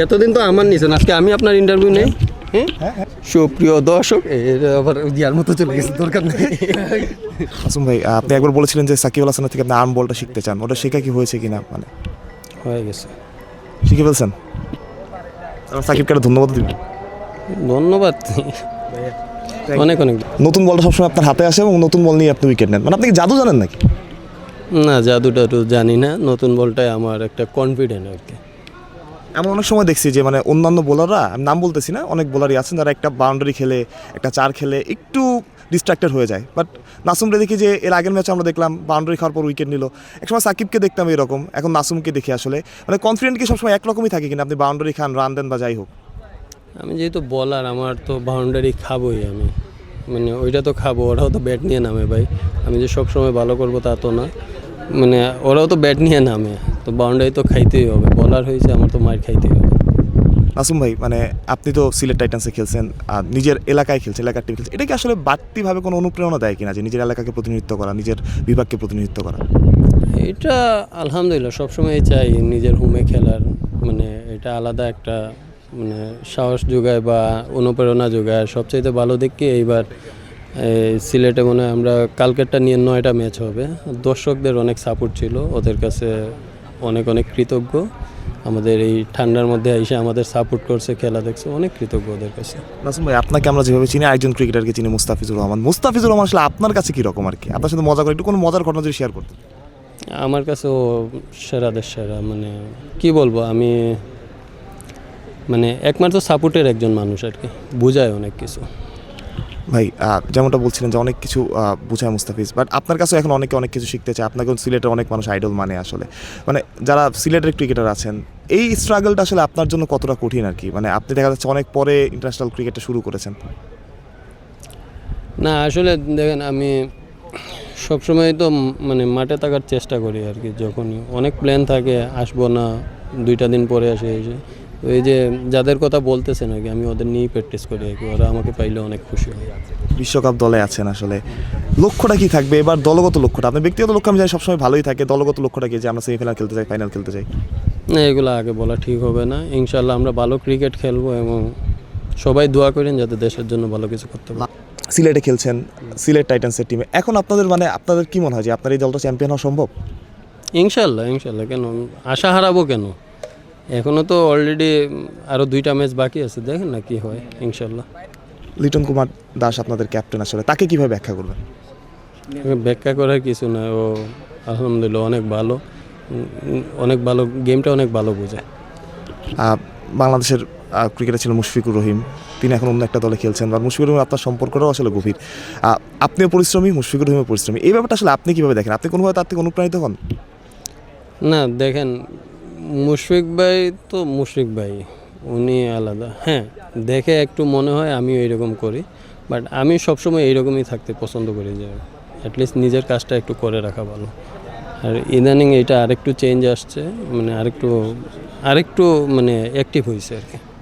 এতদিন তো আমার নিছেন, আজকে আমি আপনার ইন্টারভিউ নেই। সুপ্রিয় দর্শক, আবার দিয়ার মতো চলে গেছে, দরকার নেই। মাসুম ভাই, আপনি একবার বলেছিলেন যে সাকিব আল হাসানের থেকে আপনি আর্ম বলটা শিখতে চান, ওটা শেখা কি হয়েছে কিনা? মানে হয়ে গেছে, শিখে ফেলছেন? সাকিবকে একটা ধন্যবাদ দিবেন। ধন্যবাদ, অনেক অনেক। নতুন বলটা সবসময় আপনার হাতে আসে এবং নতুন বল নিয়ে আপনি উইকেট নেন, মানে আপনি কি জাদু জানেন নাকি? না, জাদুটা তো জানি না, নতুন বলটাই আমার একটা কনফিডেন্ট আর কি। এমন অনেক সময় দেখছি যে মানে অন্যান্য বোলাররা, আমি নাম বলতেছি না, অনেক বোলারই আছেন যারা একটা বাউন্ডারি খেলে, একটা চার খেলে একটু ডিস্ট্রাক্টেড হয়ে যায়। বাট নাসুমরে দেখি যে এর আগের ম্যাচে আমরা দেখলাম বাউন্ডারি খাওয়ার পর উইকেট নিল। একসময় সাকিবকে দেখতাম এরকম, এখন নাসুমকে দেখি আসলে মানে কনফিডেন্ট কি সবসময় একরকমই থাকে কিনা? আপনি বাউন্ডারি খান, রান দেন বা যাই হোক। আমি যেহেতু বলার, আমার তো বাউন্ডারি খাবোই আমি, মানে ওইটা তো খাবো। ওরাও তো ব্যাট নিয়ে নামে ভাই, আমি যে সব সময় ভালো করবো তা তো না, মানে ওরাও তো ব্যাট নিয়ে নামে, তো বাউন্ডারি তো খাইতেই হবে। বলার হয়েছে, আমার তো মার খাইতেই হবে। নাসুম ভাই, মানে আপনি তো সিলেট টাইটান্সে খেলছেন, আর নিজের এলাকায় খেলছেন, এলাকার টিম খেলছেন, এটা কি আসলে বাড়তিভাবে কোনো অনুপ্রেরণা দেয় কিনা যে নিজের এলাকাকে প্রতিনিধিত্ব করা, নিজের বিভাগকে প্রতিনিধিত্ব করা? এটা আলহামদুলিল্লাহ সবসময় চাই নিজের হোমে খেলার, মানে এটা আলাদা একটা মানে সাহস যোগায় বা অনুপ্রেরণা যোগায়। সবচাইতে ভালো দিক কি, এইবার সিলেটে মনে হয় আমরা কালকেরটা নিয়ে 9টা ম্যাচ হবে, দর্শকদের অনেক সাপোর্ট ছিল, ওদের কাছে অনেক অনেক কৃতজ্ঞ। আমাদের এই ঠান্ডার মধ্যে এসে আমাদের সাপোর্ট করছে, খেলা দেখছে, অনেক কৃতজ্ঞ ওদের কাছে। নাসুম ভাই, আপনাকে আমরা যেভাবে চিনি, একজন ক্রিকেটারকে চিনি মুস্তাফিজুর রহমান। মুস্তাফিজুর রহমান আসলে আপনার কাছে কীরকম আর কি? আপনার সাথে মজা করে একটু কোনো মজার ঘটনা যদি শেয়ার করতেন। আমার কাছেও সেরাদের সেরা, মানে কি বলবো আমি, মানে একমাত্র সাপোর্টের একজন মানুষ আর কি, বোঝায় অনেক কিছু। ভাই, যেমনটা বলছিলেন যে অনেক কিছু বোঝায় মুস্তাফিজ, বাট আপনার কাছে এখন অনেকে অনেক কিছু শিখতে চায়। আপনাকে সিলেটের অনেক মানুষ আইডল মানে আসলে, মানে যারা সিলেটের ক্রিকেটার আছেন, এই স্ট্রাগলটা আসলে আপনার জন্য কতটা কঠিন আর কি? মানে আপনি দেখা যাচ্ছে অনেক পরে ইন্টারন্যাশনাল ক্রিকেটটা শুরু করেছেন। না আসলে দেখেন, আমি সবসময় তো মানে মাঠে থাকার চেষ্টা করি আর কি। যখনই অনেক প্ল্যান থাকে, আসবো না, 2টা দিন পরে আসে এসে, তো এই যে যাদের কথা বলতেছেন আর কি, আমি ওদের নিয়েই প্র্যাকটিস করি আর কি। ওরা আমাকে পাইলে অনেক খুশি হয়। বিশ্বকাপ দলে আছেন, আসলে লক্ষ্যটা কি থাকবে এবার? দলগত লক্ষ্যটা, আপনার ব্যক্তিগত লক্ষ্য আমি জানি সবসময় ভালোই থাকে, দলগত লক্ষ্যটা কি যে আমরা সেমিফাইনাল খেলতে চাই, ফাইনাল খেলতে চাই? না, এগুলো আগে বলা ঠিক হবে না। ইনশাল্লাহ আমরা ভালো ক্রিকেট খেলবো এবং সবাই দোয়া করেন যাতে দেশের জন্য ভালো কিছু করতে পারে। সিলেটে খেলছেন, সিলেট টাইটান্সের টিমে এখন আপনাদের মানে আপনাদের কি মনে হয় যে আপনার এই দলটা চ্যাম্পিয়ন হওয়া সম্ভব? ইনশাল্লাহ, ইনশাল্লাহ, কেন আশা হারাবো কেন? এখনও তো অলরেডি আরও 2টা ম্যাচ বাকি আছে, দেখেন না কি হয়। ইনশাল্লাহ। লিটন কুমার দাস আপনাদের ক্যাপ্টেন, আসলে তাকে কীভাবে ব্যাখ্যা করবেন? ব্যাখ্যা করার কিছু না, ও আলহামদুলিল্লাহ অনেক ভালো, অনেক ভালো, গেমটা অনেক ভালো বোঝে। বাংলাদেশের ক্রিকেটার ছিল মুশফিকুর রহিম, তিনি এখন অন্য একটা দলে খেলছেন, বা মুশফিকুর রহিম আপনার সম্পর্কটাও আসলে গভীর। আপনিও পরিশ্রমী, মুশফিকুর রহিমও পরিশ্রমী, এই ব্যাপারটা আসলে আপনি কীভাবে দেখেন? আপনি কোনোভাবে তার থেকে অনুপ্রাণিত হন? না দেখেন, মুশফিক ভাই তো মুশফিক ভাই, উনি আলাদা। হ্যাঁ, দেখে একটু মনে হয় আমিও এইরকম করি, বাট আমি সবসময় এইরকমই থাকতে পছন্দ করি, যে অ্যাটলিস্ট নিজের কাজটা একটু করে রাখা ভালো। আর ইদানিং এটা আরেকটু চেঞ্জ আসছে, মানে আরেকটু মানে অ্যাক্টিভ হয়েছে আর কি।